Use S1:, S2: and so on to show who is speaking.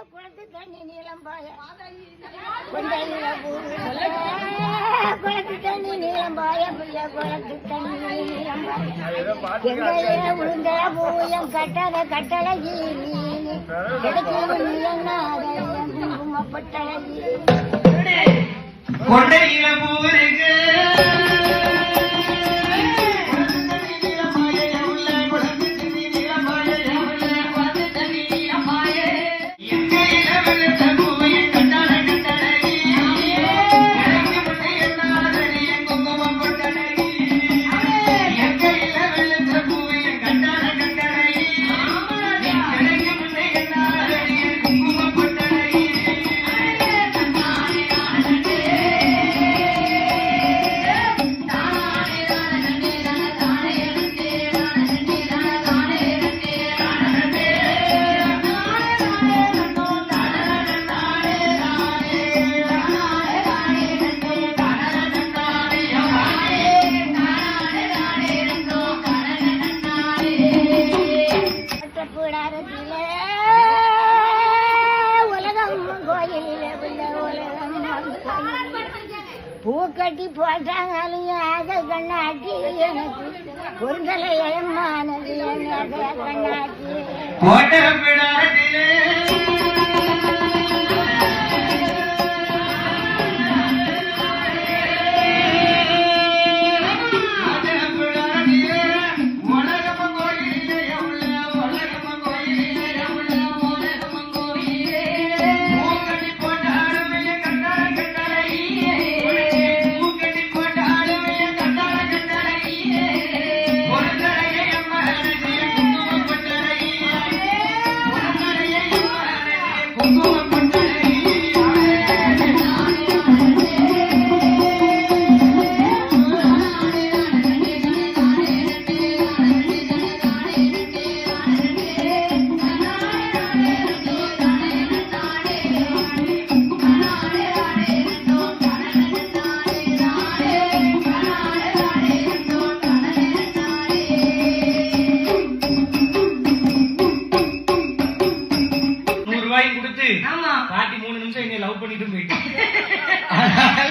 S1: குளத்து தண்ணி நீளம் பாய குளத்து தண்ணி நீளம் பாய பிள்ளை குளத்து தண்ணி நீளம் பாய உளுந்த பூயம் கட்டளை கட்டளை கிடைக்கும் குங்குமப்பட்டளை
S2: கொண்டையில பூருக்கு
S1: பூக்கட்டி போட்டாங்களும் ஆக கண்ணாட்டி எனக்கு பொருந்தலை ஏமானது கண்ணாட்டி
S2: கொடுத்து